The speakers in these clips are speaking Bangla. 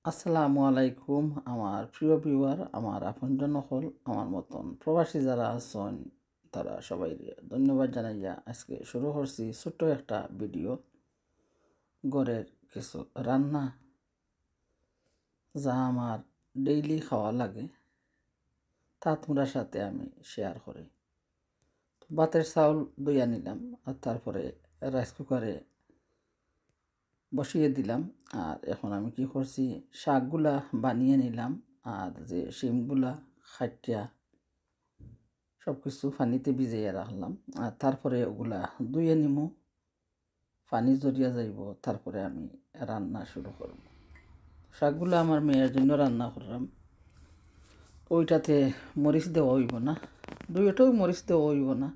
আসসালামু আলাইকুম আমার প্রিয় ভিউয়ার, আমার আপনজন হল, আমার মতন প্রবাসী যারা আছেন তারা সবাই ধন্যবাদ জানাইয়া আজকে শুরু করছি ছোট্ট একটা ভিডিও। ঘরের কিছু রান্না যা আমার ডেইলি খাওয়া লাগে তা তোমরার সাথে আমি শেয়ার করি। ভাতের চাউল ধুইয়া নিলাম আর তারপরে রাইস কুকারে বসিয়ে দিলাম। আর এখন আমি কি করছি, শাকগুলা বানিয়ে নিলাম আর যে শিমগুলা খাটিয়া সব কিছু পানিতে ভিজাইয়া রাখলাম। আর তারপরে ওগুলা ধুয়ে নিমু, পানি জড়িয়া যাইব, তারপরে আমি রান্না শুরু করব। শাকগুলো আমার মেয়ের জন্য রান্না করলাম, ওইটাতে মরিচ দেওয়া হইব না, দুইটাও মরিচ দেওয়া হইব না,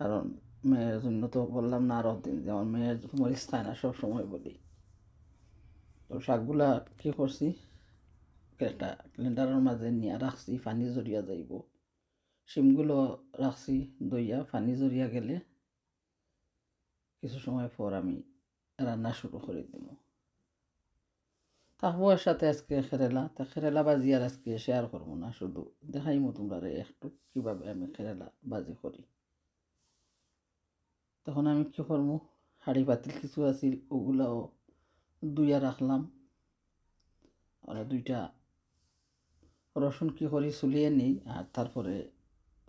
কারণ মেয়ের জন্য তো বললাম না আরও দিন যে আমার মেয়ের মরিচ খায় না সব সময় বলি। তো শাকগুলা কী করছি, একটা ক্যালেন্ডারের মাঝে নিয়ে রাখছি, পানি জড়িয়া যাইব। শিমগুলো রাখছি দইয়া, পানি জড়িয়া গেলে কিছু সময় পর আমি রান্না শুরু করে দিব। তারপর সাথে আজকে খেরেলা বাজি আর আজকে শেয়ার করবো না, শুধু দেখাইমো তোমরা একটু কীভাবে আমি খেরেলা বাজি করি। তখন আমি কী করবো, হাঁড়ি পাতিল কিছু আছিল ওগুলাও ধুইয়া রাখলাম। আর দুইটা রসুন কী করি চুলিয়ে নিই, আর তারপরে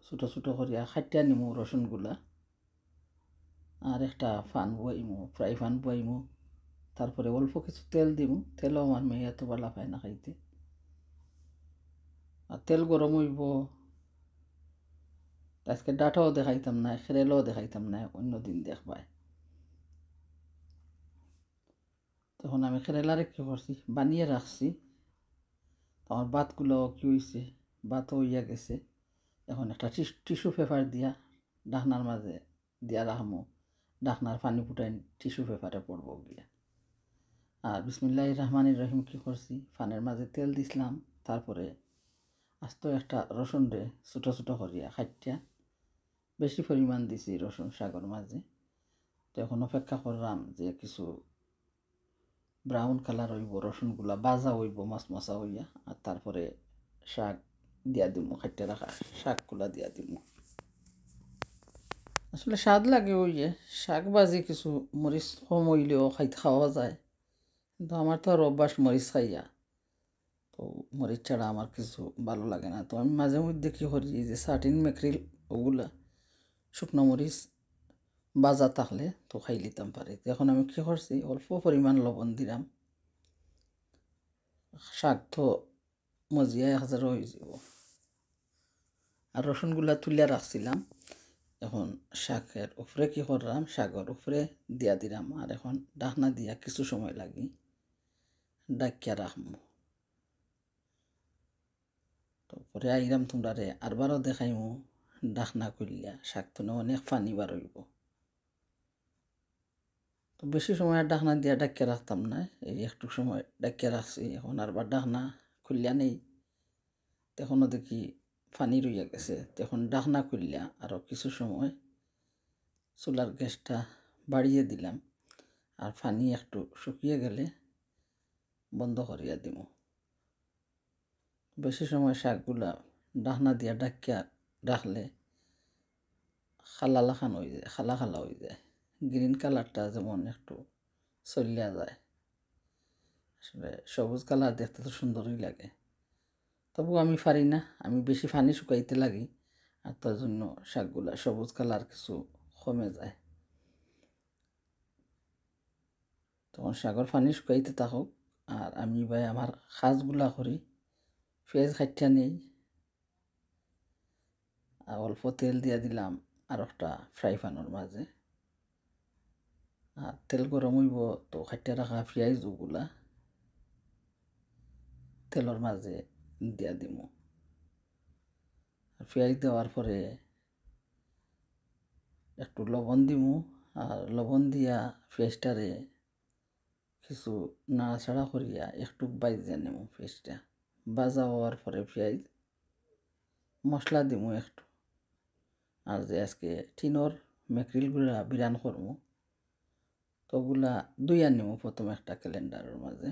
ছোটো ছোটো করিয়া খাটিয়া নিমু রসুনগুলা। আর একটা ফান বইমু, ফ্রাই ফান বইমু, তারপরে অল্প কিছু তেল দিমু। তেলও আমার মেয়ে এত ভালো পায় না খাইতে। আর তেল গরম হইব, আজকে ডাটাও দেখাইতাম না, খেরেলও দেখাইতাম না, অন্য দিন দেখবাই। তখন আমি খেরেলারে কী করছি, বানিয়ে রাখছি। আমার ভাতগুলো কী হয়েছে, ভাতও হইয়া গেছে। এখন একটা টিস্যু পেপার দিয়া ডাকনার মাঝে দিয়া রাখমু, ডাকনার পানি ফুটাই টিস্যু পেপারে পড়বো গিয়া। আর বিসমিল্লাহির রহমানির রহিম কী করছি, ফানের মাঝে তেল দিছিলাম, তারপরে আস্ত একটা রসুন রে ছোটো ছোটো করিয়া খাইটিয়া বেশি পরিমাণ দিছি রসুন শাকের মাঝে। তো এখন অপেক্ষা করলাম যে কিছু ব্রাউন কালার হইব, রসুনগুলা বাজা হইব মশমশা হইয়া, আর তারপরে শাক দিয়া দিমু, খাইতে রাখা শাকগুলা দিয়া দিমু। আসলে স্বাদ লাগে ওই যে শাক বাজি, কিছু মরিচ কম হইলেও খাওয়া যায়, কিন্তু আমার তো আর অভ্যাস মরিচ খাইয়া, তো মরিচ ছাড়া আমার কিছু ভালো লাগে না। তো আমি মাঝে মধ্যে কী করি, যে সার্টিন মেকরিল ওগুলা শুকনো মরিচ বাজা থাকলে তো খাই লিতাম পারি। তো এখন আমি কী করছি, অল্প পরিমাণ লবণ দিলাম, শাক তো মজিয়া 1000 হয়ে যাব। আর রসুনগুলা তুলিয়া রাখছিলাম, এখন শাকের উপরে কী করলাম, শাকের উপরে দিয়া দিলাম। আর এখন ডাকনা দিয়া কিছু সময় লাগি ডাকিয়া রাখবো। তারপরে আইরাম তোমরা আরবারও দেখাইমু, ডাকনা করলিয়া শাক তো অনেক পানি বার হইব। তো বেশি সময় আর ডাকনা দিয়া ডাকিয়া রাখতাম না, এই একটু সময় ডাকিয়া রাখছি। এখন আরবার ডাকনা খুললিয়া নেই, তখনও দেখি পানি রইয়া গেছে। তখন ডাকনা খুললিয়া আরও কিছু সময় চুলার গ্যাসটা বাড়িয়ে দিলাম, আর পানি একটু শুকিয়ে গেলে বন্ধ করিয়া দিব। বেশি সময় শাকগুলা ডাকনা দিয়া ডাকিয়া রাখলে খালা লাখান হয়ে যায়, খালা খালা হয়ে যায়, গ্রিন কালারটা যেমন একটু চলিয়া যায়। আসলে সবুজ কালার দেখতে তো সুন্দরই লাগে, তবু আমি পারি না, আমি বেশি পানি শুকাইতে লাগি, আর তার জন্য শাকগুলা সবুজ কালার কিছু কমে যায়। তখন শাকর পানি শুকাইতে থাকুক, আর আমি ভাই আমার কাজগুলা করি। পেঁয়াজ কাটিয়া নেই, আর অল্প তেল দিয়া দিলাম আর একটা ফ্রাই প্যানের মাঝে। আর তেল গরম হইব, তো কাটিয়া রাখা পেঁয়াজগুলা তেলের মাঝে দিয়া দিমু। পেঁয়াজ দেওয়ার পরে একটু লবণ দিমু, আর লবণ দিয়া পেঁয়াজটারে কিছু নাড়াচাড়া করিয়া একটু বাইজে নেমু। পেঁয়াজটা বাজা হওয়ার পরে পেঁয়াজ মশলা দিমু একটু। আর যে আজকে টিনর মেকরিলগুলা বিরান করমু, তো ওগুলা ধুইয়া নিমু প্রথমে একটা ক্যালেন্ডারের মাঝে,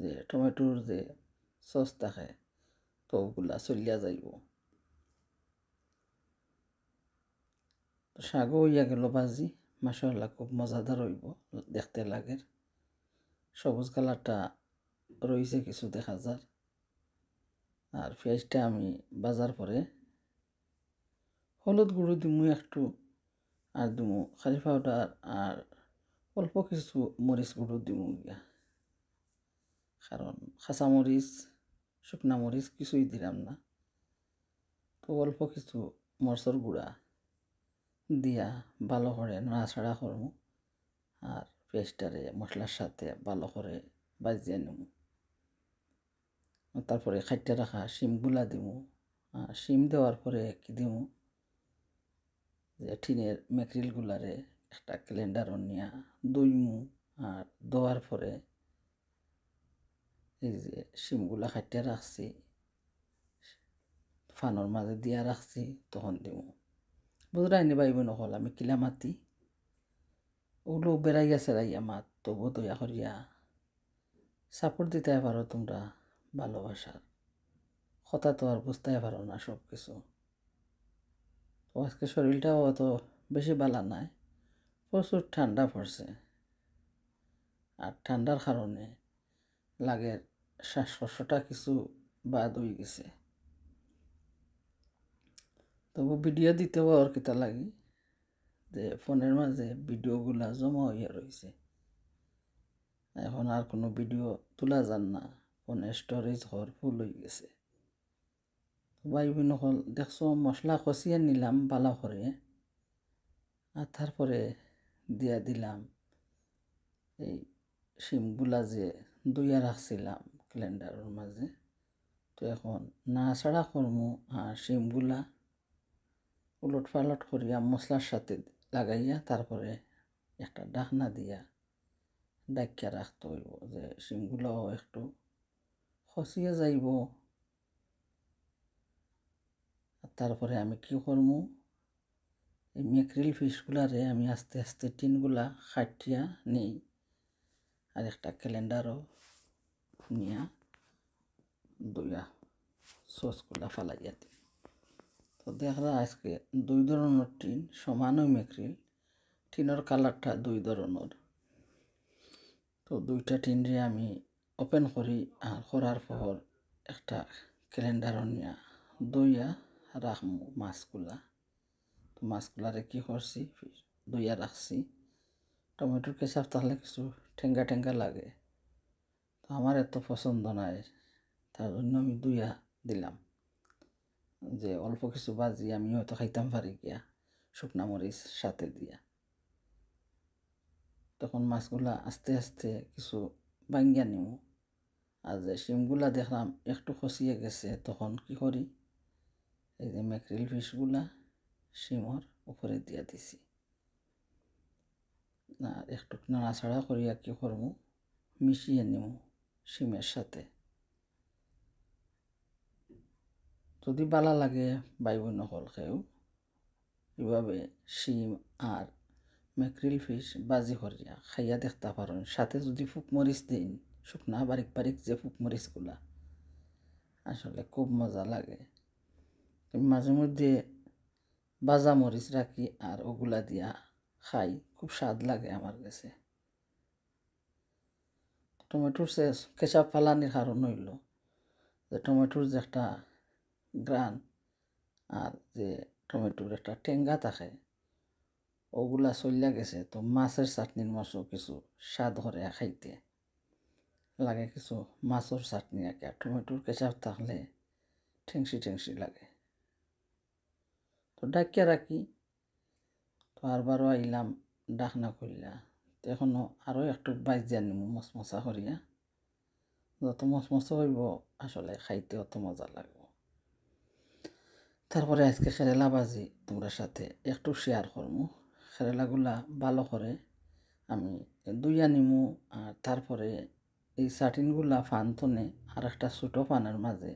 যে টমেটোর যে সস থাকে তো ওগুলা চলিয়া যাইব। তো শাকও হইয়া গেল ভাজি, মাশাআল্লাহ খুব মজাদার হইব, দেখতে লাগে। সবুজ কালারটা রয়েছে কিছু দেখা যায়। আর পেঁয়াজটা আমি বাজার পরে হলুদ গুঁড়ো দিমু একটু, আর দিমু কারি পাউডার, আর অল্প কিছু মরিচ গুঁড়ো দিমু গিয়া, কারণ কাঁচা মরিচ শুকনা মরিচ কিছুই দিলাম না। তো অল্প কিছু মরচর গুঁড়া দিয়া ভালো করে নাড়াচাড়া করমু, আর পেঁয়াজটারে মশলার সাথে ভালো করে বাজিয়ে নেবো। তারপরে খাইটে রাখা শিমগুলা দিমু। শিম দেওয়ার পরে কি দিমু, যে টিনের ম্যাকরিলগুলারে একটা ক্যালেন্ডারও নিয়া দইমু। আর দেওয়ার পরে এই যে শিমগুলা খাইটে রাখছি ফানোর মাঝে দিয়া রাখছি তখন দিমু। বুঝরাই নি বাইব নহল আমি কিলা মাতি, ওগুলো বেড়াই গেছে রাইয়া মাত, তবু দয়া করিয়া সাপোর্ট দিতে পারো তোমরা, ভালোবাসার কথা তো আর বুঝতে পারো না সব কিছু। তো আজকে শরীরটাও অত বেশি ভালো নাই, প্রচুর ঠান্ডা পড়ছে, আর ঠান্ডার কারণে লাগে শ্বাসকষ্টটা কিছু বাদ হয়ে গেছে। তবু ভিডিও দিতেও আর কিতা লাগি, যে ফোনের মাঝে ভিডিওগুলা জমা হইয়া রয়েছে, এখন আর কোনো ভিডিও তোলা যান না, ফোনের স্টোরেজ ঘর ফুল হয়ে গেছে। বাইবিন হল দেখছো মশলা কষিয়ে নিলাম ভালো করে, আর তারপরে দিয়া দিলাম এই শিমগুলা যে দুইয়া রাখছিলাম ক্যালেন্ডারের মাঝে। তো এখন নাড়াচাড়া করমু, আর শিমগুলা উলট পালট করিয়া মশলার সাথে লাগাইয়া তারপরে একটা ঢাকনা দিয়া ডাকিয়া রাখতে হইব, যে শিমগুলাও একটু খসিয়ে যাইব। তারপরে আমি কি করমু, এই ম্যাকরিল ফিশগুলারে আমি আস্তে আস্তে টিনগুলা খাটিয়া নেই, আর একটা ক্যালেন্ডারও নিয়া দুইয়া সসগুলা ফালাইয়া দিই। তো দেখা আজকে দুই ধরনের টিন সমানই ম্যাকরিল, টিনের কালারটা দুই ধরনের। তো দুইটা টিনরে আমি ওপেন করি, আর করার পর একটা ক্যালেন্ডারও নিয়া দইয়া রাখমু মাছগুলা। তো মাছগুলারে কি করছি, দইয়া রাখছি। টমেটোর কেচাপ তাহলে কিছু ঠেঙ্গা ঠেঙ্গা লাগে, তো আমার এত পছন্দ নাই, তার জন্য আমি দইয়া দিলাম, যে অল্প কিছু বাজি আমি হয়তো খাইতাম পারি গিয়া শুকনা মরিচ সাথে দিয়া। তখন মাছগুলা আস্তে আস্তে কিছু ভাঙ্গিয়া নিব। আর যে শিমগুলা দেখলাম একটু খসিয়ে গেছে, তখন কি করি, এই যে ম্যাকরিল ফিশগুলা শিমর উপরে দিয়া দিছি। আর একটু নাড়াচাড়া করিয়া কি করবো, মিশিয়ে নিব শিমের সাথে। যদি ভালো লাগে ভাই বোন হল খেয়েও এভাবে শিম আর ম্যাকরিল ফিশ বাজি করিয়া খাইয়া দেখতে পারেন। সাথে যদি ফুকমরিচ দিন, শুকনা বারিক বারিক যে ফুকমরিচগুলা, আসলে খুব মজা লাগে। মাঝে মধ্যে বাজা মরিচ রাখি আর ওগুলা দিয়া খাই, খুব স্বাদ লাগে আমার কাছে। টমেটোর কেচাপ ফালানির কারণ হইল যে টমেটোর যে একটা গ্রান, আর যে টমেটোর একটা টেঙ্গা থাকে, ওগুলা চলিয়া গেছে। তো মাছের চাটনির মাছও কিছু স্বাদ করে খাইতে লাগে, কিছু মাছের চাটনি আঁকে। আর টমেটোর কেচাপ থাকলে ঠেংসি ঠেংসি লাগে। তো ডাকিয়া রাখি, তো আরবারও আইলাম ডাকনা করিয়া, তো এখনও আরও একটু বাইজিয়া নিব মশমশা করিয়া। যত মশমশা হইব আসলে খাইতে অত মজা লাগবে। তারপরে আজকে কেরেলা ভাজি তোমরা সাথে একটু শেয়ার করবো। কেরেলাগুলা ভালো করে আমি দুইয়া নিমু, আর তারপরে এই চাটিনগুলা ফানতনে আর একটা ছোটো ফানের মাঝে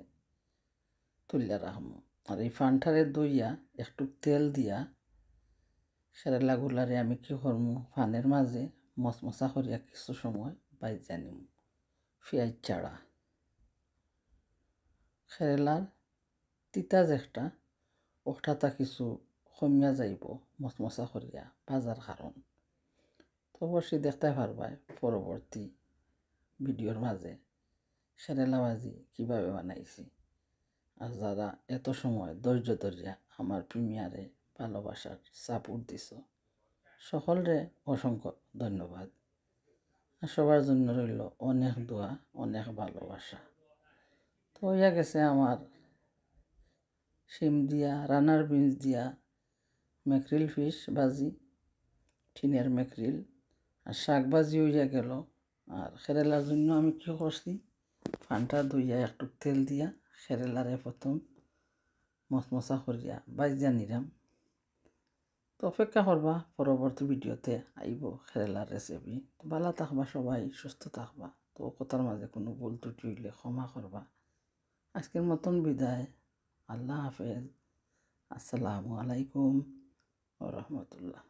তুলিয়া রাখবো। আর এই ফানটারে দইয়া একটু তেল দিয়া কেরেলাগুলারে আমি কি করবো, ফানের মাঝে মশমশা করিয়া কিছু সময় বাইজা নিমু। পেঁয়াজ চাড়া কেরেলার তিতাজ একটা ওঠাটা কিছু কমিয়া যাইব মচমচা করিয়া ভাজার কারণ তো অবশ্যই দেখতে পারবাই পরবর্তী ভিডিওর মাঝে কেরেলা ভাজি কীভাবে বানাইছি। আর যারা এত সময় ধৈর্য ধরিয়া আমার প্রিমিয়ারে ভালোবাসার সাপোর্ট দিছ সকলরে অসংখ্য ধন্যবাদ। আর সবার জন্য রইল অনেক দোয়া, অনেক ভালোবাসা। তো হইয়া গেছে আমার শিম দিয়া রানার বিনস দিয়া ম্যাকরিল ফিশ ভাজি, টিনের ম্যাকরিল। আর শাক ভাজি হইয়া গেল। আর কেরেলার জন্য আমি কী করছি, ফানটা ধুইয়া একটু তেল দিয়া কেরেলারে প্রথম মচমচা করিয়া ভাজিয়া নিলাম। তো অপেক্ষা করবা পরবর্তী ভিডিওতে আইব কেরেলার রেসিপি। তো ভালো থাকবা সবাই, সুস্থ থাকবা। তো কথার মাঝে কোনো ভুল ত্রুটি হইলে ক্ষমা করবা। আজকের মতন বিদায়। আল্লাহ হাফেজ। আসসালামু আলাইকুম ওয়া রাহমাতুল্লাহ।